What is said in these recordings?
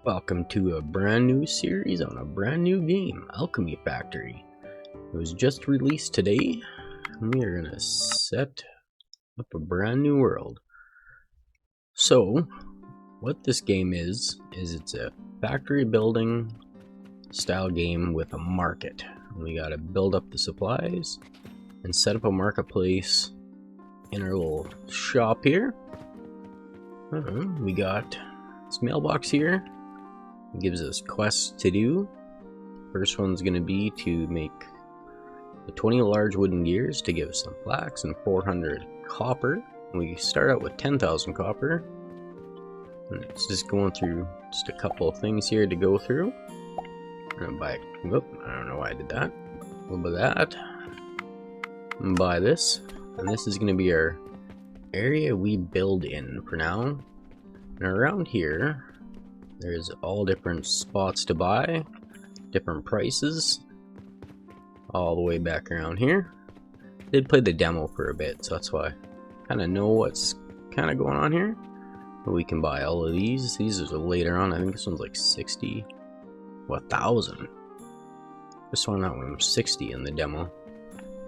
Welcome to a brand new series on a brand new game, Alchemy Factory. It was just released today, and we are going to set up a brand new world. So, what this game is it's a factory building style game with a market. We got to build up the supplies and set up a marketplace in our little shop here. We got this mailbox here. It gives us quests to do. First one's going to be to make the 20 large wooden gears to give us some flax and 400 copper. We start out with 10,000 copper. And it's just going through just a couple of things here to go through. I'm going to buy, I don't know why I did that. A little bit of that. And buy this. And this is going to be our area we build in for now. And around here, there's all different spots to buy, different prices, all the way back around here. Did play the demo for a bit, so that's why I kind of know what's kind of going on here. But we can buy all of these. These are later on. I think this one's like 60, 1,000. This one, that one was 60 in the demo.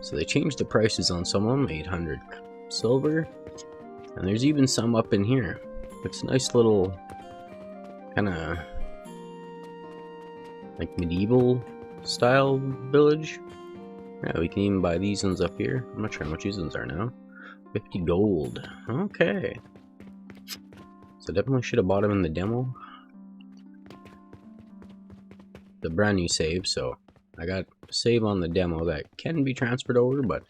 So they changed the prices on some of them. 800 silver, and there's even some up in here. It's a nice little kind of like medieval style village. Yeah, we can even buy these ones up here. I'm not sure how much these ones are now. 50 gold. Okay. So definitely should have bought them in the demo. The brand new save, so I got a save on the demo that can be transferred over, but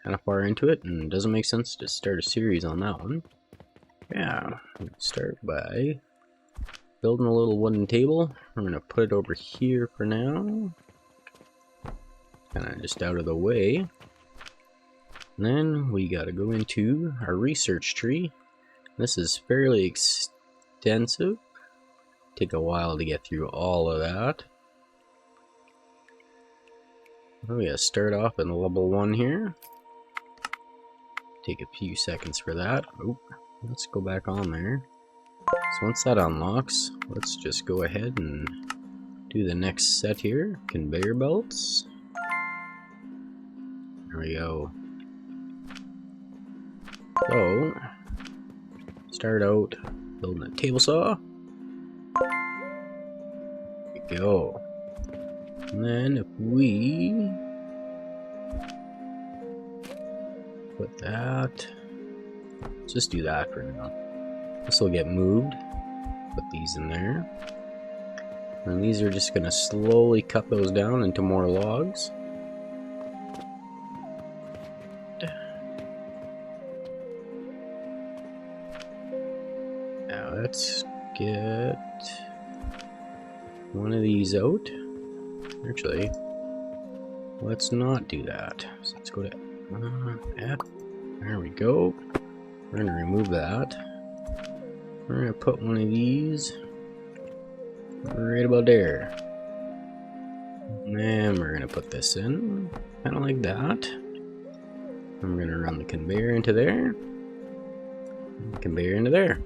kind of far into it, and it doesn't make sense to start a series on that one. Yeah, start by building a little wooden table. I'm going to put it over here for now. Kind of just out of the way. And then we got to go into our research tree. This is fairly extensive. Take a while to get through all of that. We got to start off in level 1 here. Take a few seconds for that. Oh, let's go back on there. So once that unlocks, let's just go ahead and do the next set here. Conveyor belts. There we go. So, start out building a table saw. There we go. And then if we put that, let's just do that for now. This will get moved. Put these in there. And these are just going to slowly cut those down into more logs. Now let's get one of these out. Actually, let's not do that. So let's go to F. There we go. We're going to remove that. We're going to put one of these right about there. And then we're going to put this in, kind of like that. And we're going to run the conveyor into there. And the conveyor into there.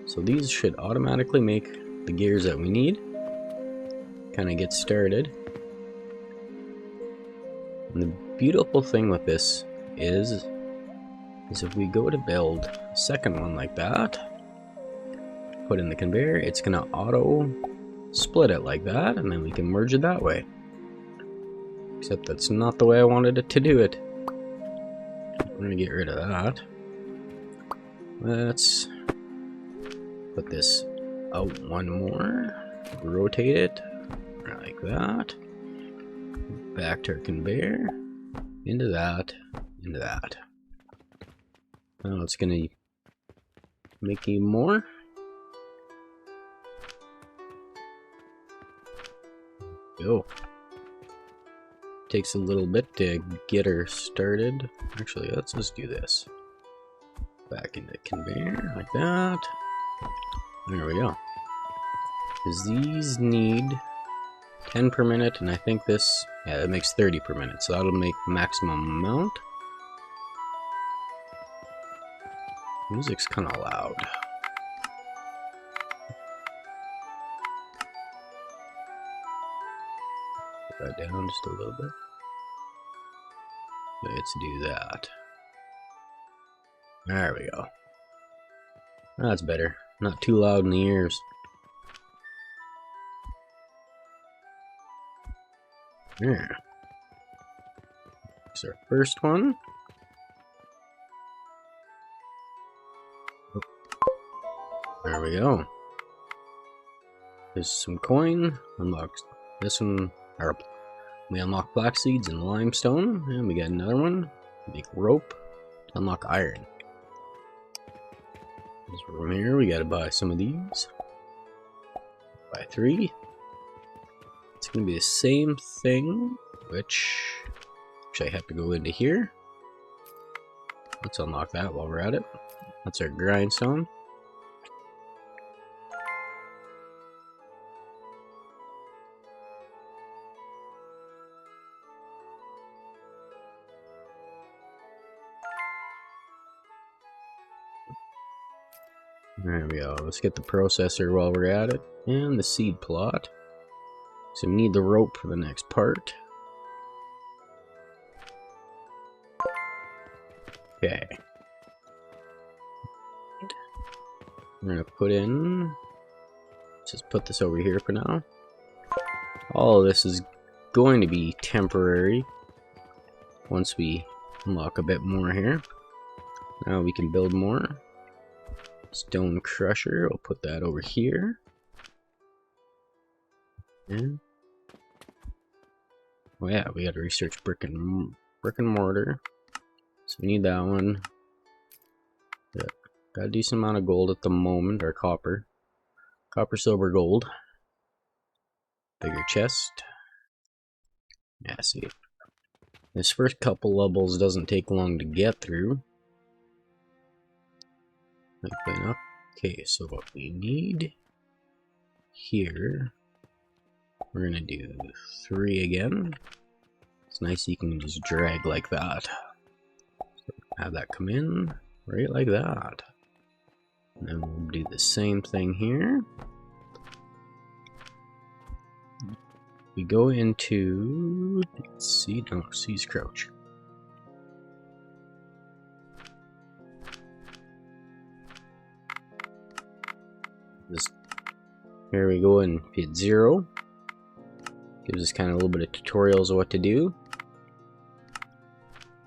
So these should automatically make the gears that we need. Kind of get started. And the beautiful thing with this is if we go to build a second one like that, put in the conveyor, it's gonna auto split it like that, and then we can merge it that way. Except that's not the way I wanted it to do it. We're gonna get rid of that. Let's put this out one more, rotate it like that, back to our conveyor, into that, into that. Now it's gonna make even more. Go. Takes a little bit to get her started. Actually, let's just do this. Back into the conveyor, like that. There we go. Because these need 10 per minute, and I think this, yeah, it makes 30 per minute, so that'll make maximum amount. Music's kind of loud. that down just a little bit. Let's do that. There we go. That's better. Not too loud in the ears. There. Here's our first one. There we go. There's some coin. Unlocks this one. Or we unlock black seeds and limestone. And we got another one. Make rope to unlock iron. From here, we gotta buy some of these. Buy 3. It's gonna be the same thing, which I have to go into here. Let's unlock that while we're at it. That's our grindstone. There we go. Let's get the processor while we're at it. And the seed plot. So we need the rope for the next part. Okay. We're gonna put in... Just put this over here for now. All of this is going to be temporary. Once we unlock a bit more here. Now we can build more. Stone crusher, I'll put that over here. And oh yeah, we gotta research brick and mortar. So we need that one. Yeah, got a decent amount of gold at the moment, or copper. Copper, silver, gold. Bigger chest. Yeah, see. This first couple levels doesn't take long to get through. Enough. Okay, so what we need here, we're gonna do 3 again. It's nice you can just drag like that. So have that come in right like that. And then we'll do the same thing here. We go into, let's see, no, seize crouch. Here we go and hit 0. Gives us kind of a little bit of tutorials of what to do.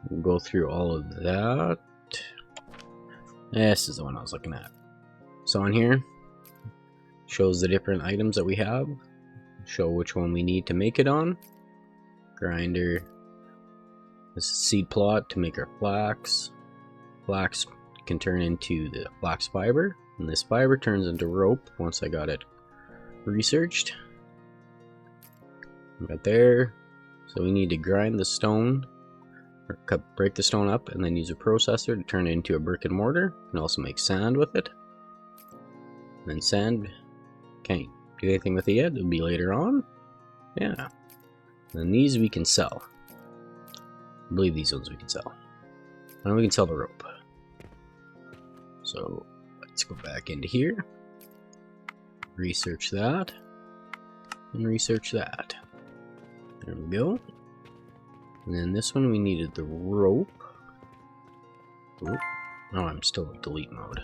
We'll go through all of that. This is the one I was looking at. So on here, shows the different items that we have. Show which one we need to make it on. Grinder. This is seed plot to make our flax. Flax can turn into the flax fiber. And this fiber turns into rope once I got it researched. Right there. So we need to grind the stone, or break the stone up, and then use a processor to turn it into a brick and mortar. And also make sand with it. And then sand can't do anything with it yet. It'll be later on. Yeah. And these we can sell. I believe these ones we can sell. And we can sell the rope. So let's go back into here. Research that. And research that. There we go. And then this one we needed the rope. Oh, I'm still in delete mode.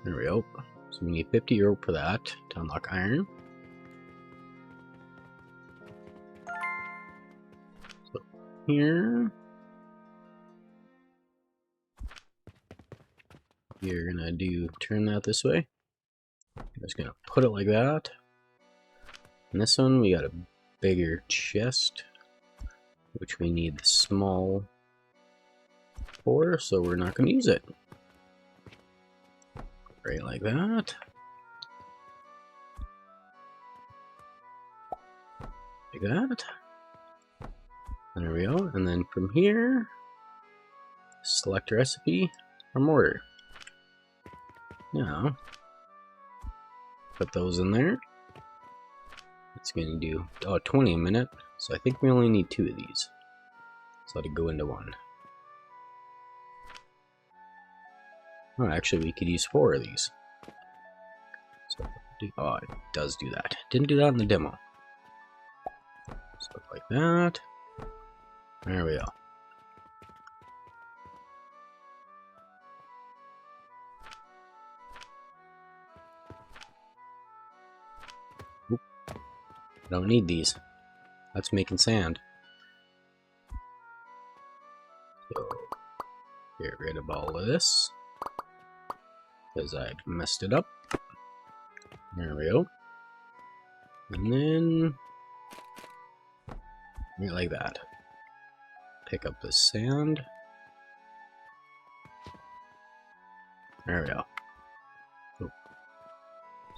There we go. So we need 50 rope for that to unlock iron. So here. You're gonna turn that this way. I'm just gonna put it like that. And this one we got a bigger chest, which we need the small for, so we're not gonna use it. Right like that. Like that. And there we go. And then from here, select recipe or mortar. Now, put those in there. It's gonna do 20 a minute, so I think we only need 2 of these. So let it go into 1. Oh, actually, we could use 4 of these. So, oh, it does do that. Didn't do that in the demo. So Look like that. There we go. Oop. Don't need these. That's making sand. So, get rid of all of this. Because I messed it up. There we go. And then, like that. Pick up the sand. There we go. Oh.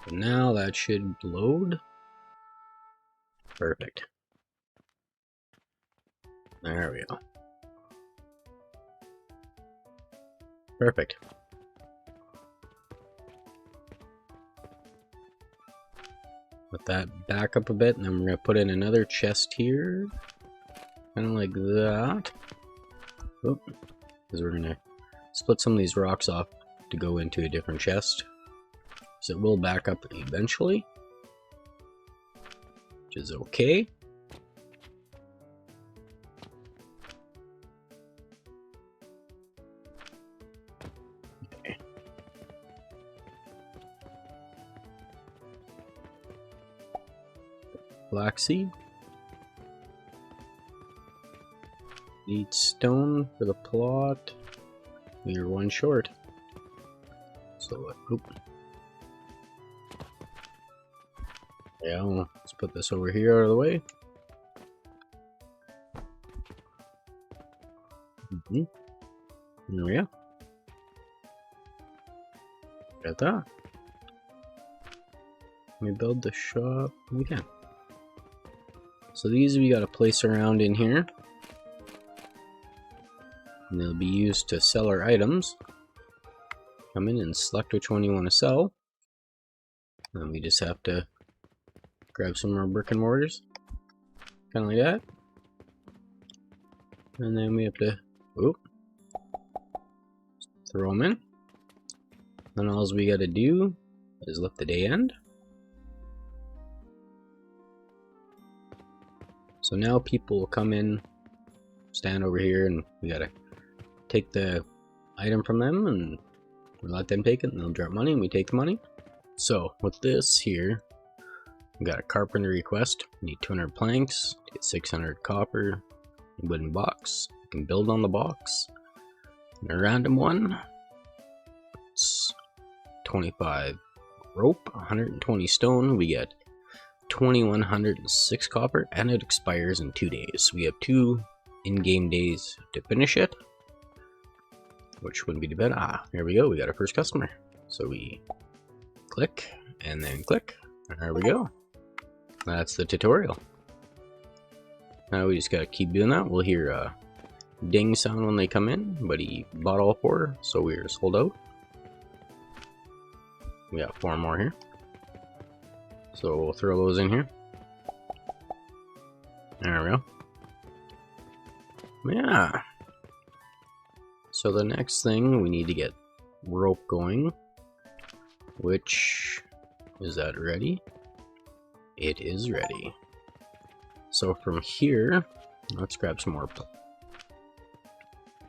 So now that should load. Perfect. There we go. Perfect. Let that back up a bit, and then we're going to put in another chest here. Kind of like that. Oh, because we're going to split some of these rocks off to go into a different chest. So it will back up eventually. Which is okay. Okay. Black seed. Need stone for the plot. We are one short. So, oop. Yeah, let's put this over here out of the way. There we go. Got that. Let me build the shop. We can. So these we gotta place around in here. And they'll be used to sell our items. Come in and select which one you want to sell. And we just have to grab some more brick and mortars. Kind of like that. And then we have to throw them in. And all we gotta do is let the day end. So now people will come in, stand over here, and we gotta take the item from them and we let them take it, and they'll drop money and we take the money. So with this here, we got a carpentry quest. We need 200 planks to get 600 copper, a wooden box. We can build on the box. And a random one, it's 25 rope, 120 stone. We get 2106 copper, and it expires in 2 days. We have 2 in-game days to finish it, which wouldn't be too bad. Ah, here we go. We got our first customer. So we click and then click. And there we go. That's the tutorial. Now we just gotta keep doing that. We'll hear a ding sound when they come in, but he bought all 4, so we're sold out. We got 4 more here. So we'll throw those in here. There we go. Yeah. So the next thing, we need to get rope going. Which, is that ready? It is ready. So from here, let's grab some more.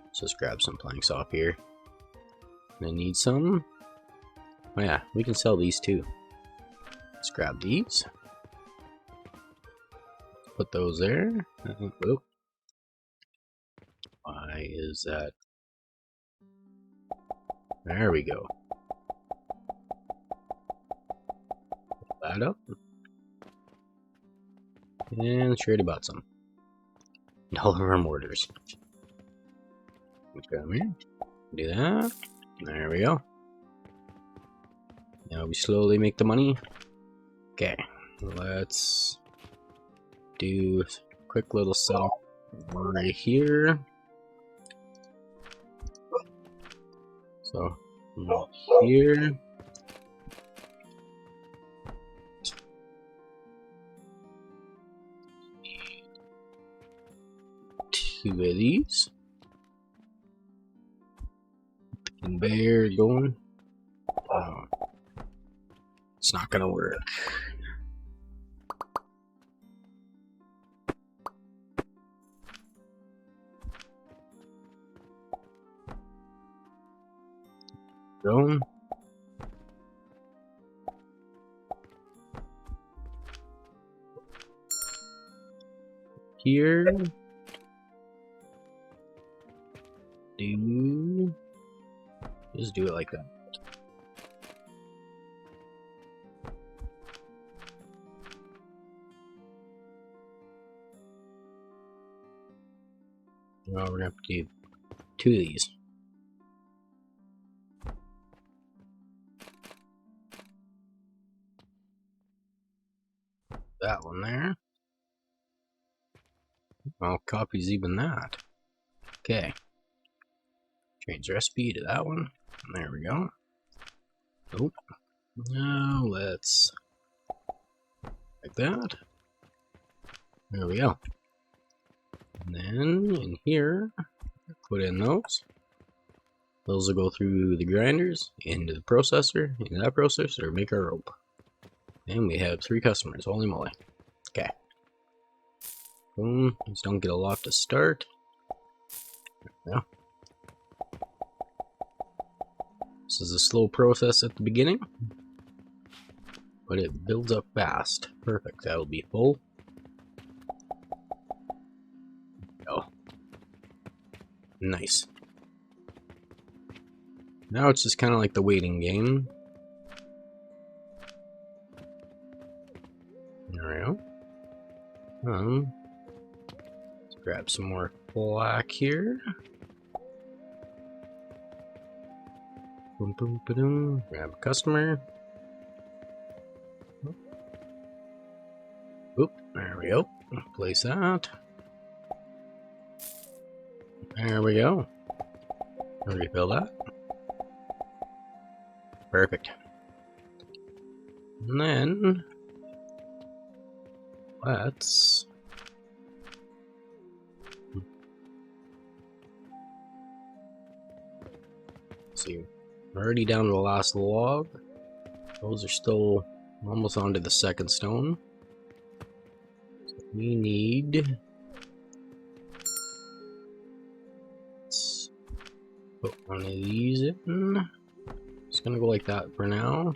Let's just grab some planks off here. I need some. Oh yeah, we can sell these too. Let's grab these. Put those there. Oh. Why is that? There we go. Put that up. And she already bought some. All of our mortars. Let's go here. Do that. There we go. Now we slowly make the money. Okay, let's do a quick little setup right here. So here. 2 of these. Conveyor going. Oh, it's not gonna work. Go. Here. Just do it like that. Now we're gonna have to do 2 of these. That one there. Well, copies even that. Okay. Change recipe to that one. There we go. Oh. Now let's like that. There we go. And then in here, put in those. Those will go through the grinders, into the processor, into that processor, make our rope. And we have 3 customers, holy moly. Okay. Boom, just don't get a lot to start. Yeah. This is a slow process at the beginning, but it builds up fast. Perfect, that'll be full. Oh. Nice. Now it's just kind of like the waiting game. There we go. Let's grab some more black here. Boom, boom, boom. Grab a customer. Oop, there we go. Place that. There we go. Refill that. Perfect. And then let's see. We're already down to the last log. Those are still almost onto the second stone. So we need. Let's put one of these in. It's gonna go like that for now.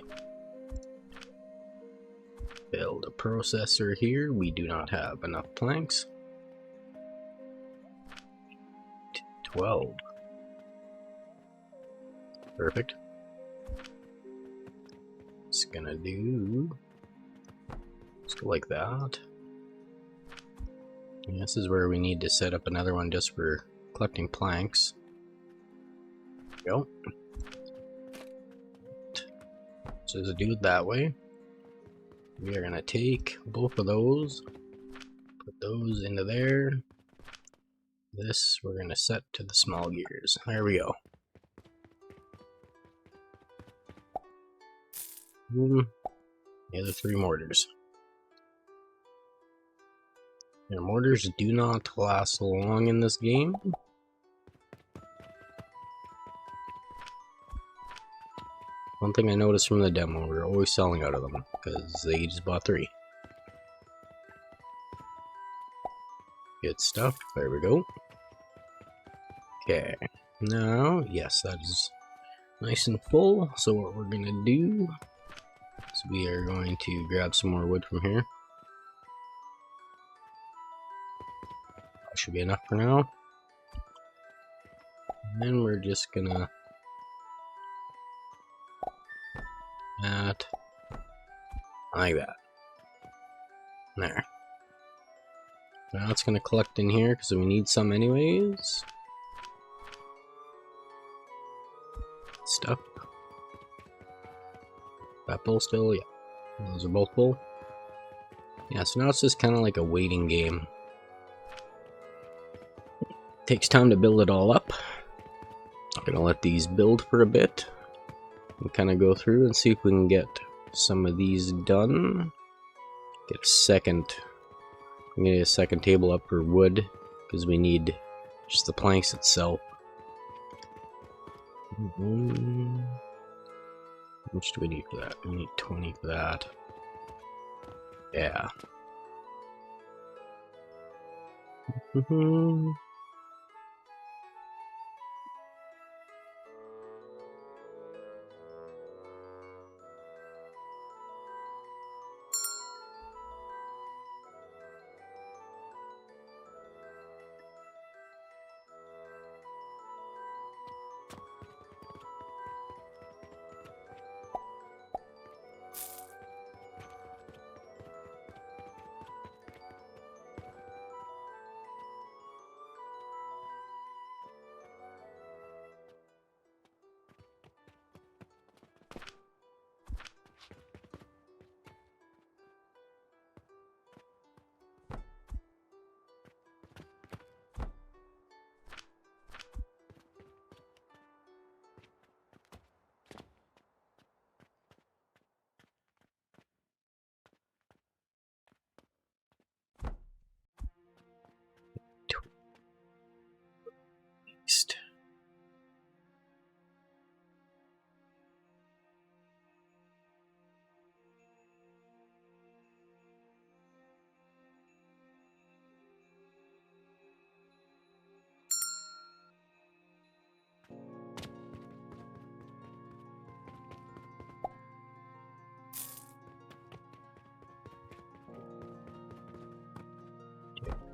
Build a processor here. We do not have enough planks. 12. Perfect. It's gonna do. Let's go like that. And this is where we need to set up another one just for collecting planks. There we go. So to do it that way, we are gonna take both of those, put those into there. This we're gonna set to the small gears. There we go. Boom. The other 3 mortars. Your mortars do not last long in this game. One thing I noticed from the demo, we're always selling out of them because they just bought 3. Good stuff. There we go. Okay. Now, yes, that is nice and full. So what we're gonna do is we are going to grab some more wood from here. That should be enough for now. And then we're just gonna that like that. There. Now it's gonna collect in here because we need some anyways. Stuff. That full still? Yeah. Those are both full. Yeah, so now it's just kind of like a waiting game. Takes time to build it all up. I'm gonna let these build for a bit and kind of go through and see if we can get some of these done. Get a second. I'm gonna get a second table up for wood because we need just the planks itself. How much do we need for that? We need 20 for that. Yeah.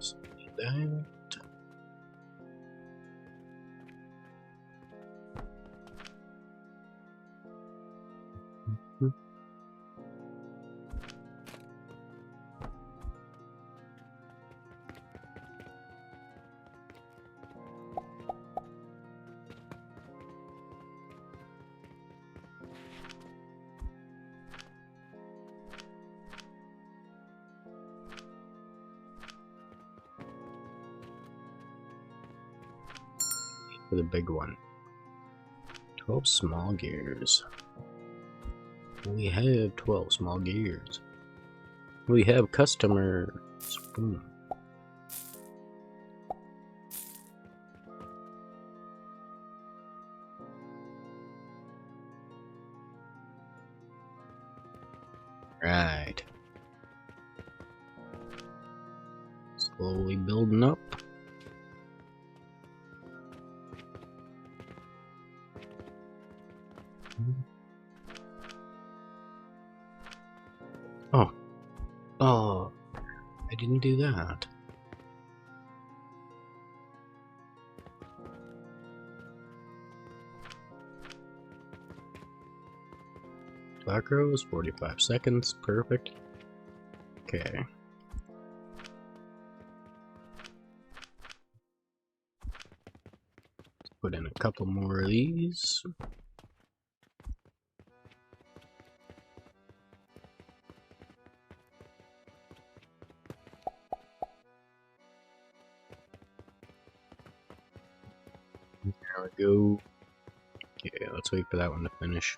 So need that. For the big one. 12 small gears. We have 12 small gears. We have customers. Boom. Right. Slowly building up. Oh. Oh. I didn't do that. Black rose, 45 seconds. Perfect. Okay. Put in a couple more of these. There we go. Okay, let's wait for that one to finish.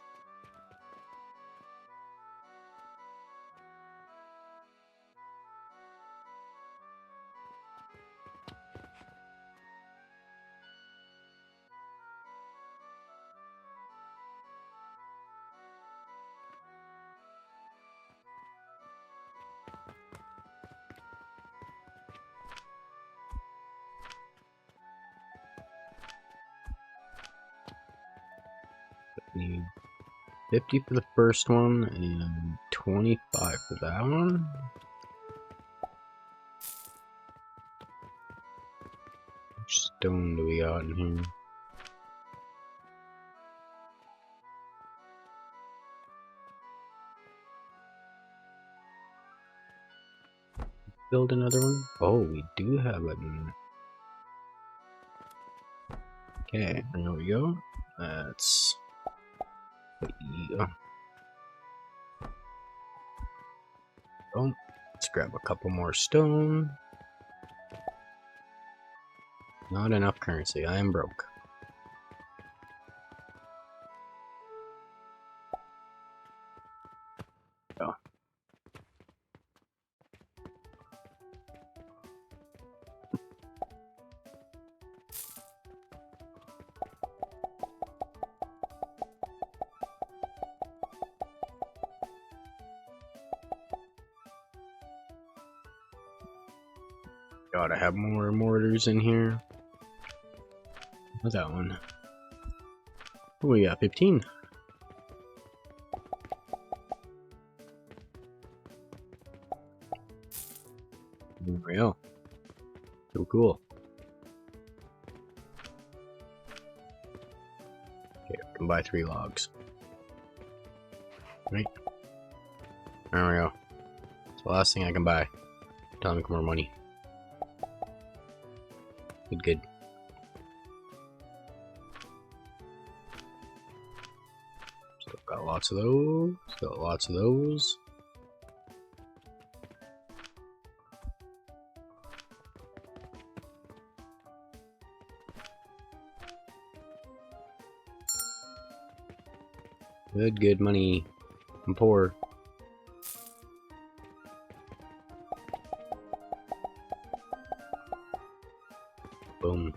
Need 50 for the first one and 25 for that one. How much stone do we got in here? Build another one? Oh, we do have it. Okay, there we go. Let's. Oh, let's grab a couple more stone. Not enough currency. I am broke. Oh. Gotta have more mortars in here. What's that one? Oh, we got 15. There we go. So cool. Okay, I can buy 3 logs. Right? There we go. It's the last thing I can buy. Don't make more money. Good. Still got lots of those. Got lots of those. Good money. I'm poor. Boom.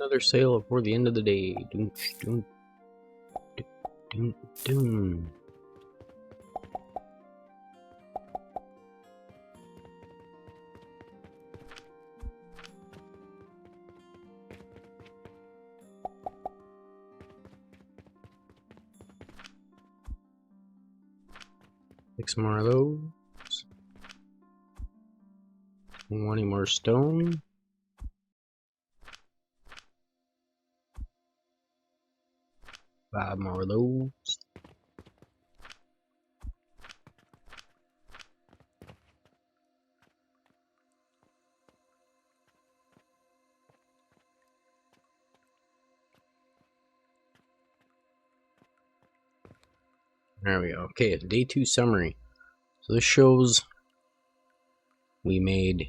Another sale before the end of the day. Doom, doom, doom, doom. Six more of those. 20 more stone. Five more of those. There we go. Okay, day 2 summary. So this shows we made.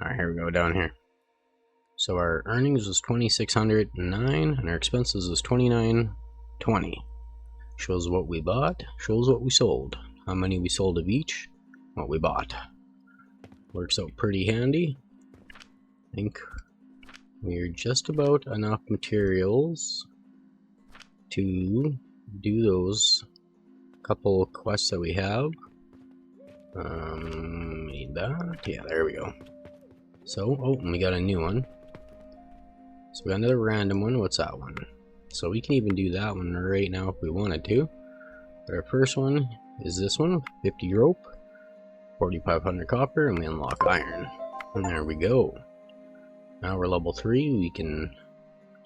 Alright, here we go, down here. So our earnings was 2,609 and our expenses was 2,920. Shows what we bought, shows what we sold, how many we sold of each, what we bought. Works out pretty handy. I think we're just about enough materials to do those couple quests that we have. Need that. Yeah, there we go. So, oh, and we got a new one. So we got another random one. What's that one? So we can even do that one right now if we wanted to. But our first one is this one, 50 rope, 4,500 copper, and we unlock iron. And there we go. Now we're level 3. We can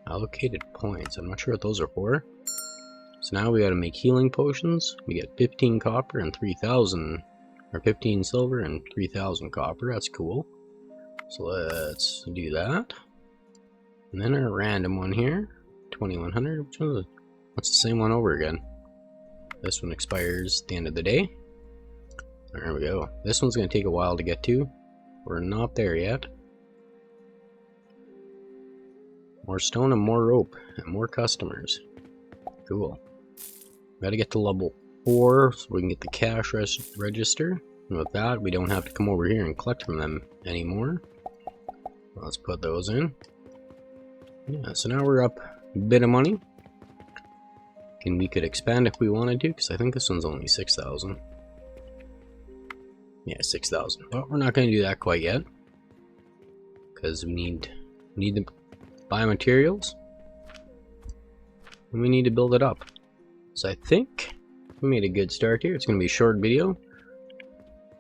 allocated points. I'm not sure what those are for. So now we got to make healing potions. We get 15 copper and 3,000, or 15 silver and 3,000 copper. That's cool. So let's do that. And then our random one here, 2,100. Which one is it? What's the same one over again? This one expires at the end of the day. There we go. This one's going to take a while to get to. We're not there yet. More stone and more rope and more customers. Cool. Got to get to level 4 so we can get the cash register. And with that, we don't have to come over here and collect from them anymore. Let's put those in. Yeah, so now we're up a bit of money. And we could expand if we wanted to, because I think this one's only 6,000. Yeah, 6,000. But we're not going to do that quite yet. Because we need to buy materials. And we need to build it up. So I think we made a good start here. It's going to be a short video.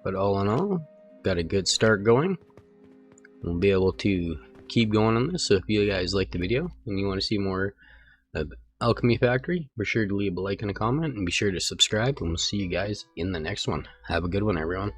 But all in all, got a good start going. We'll be able to keep going on this. So if you guys like the video and you want to see more of Alchemy Factory, be sure to leave a like and a comment, and be sure to subscribe, and we'll see you guys in the next one. Have a good one, everyone.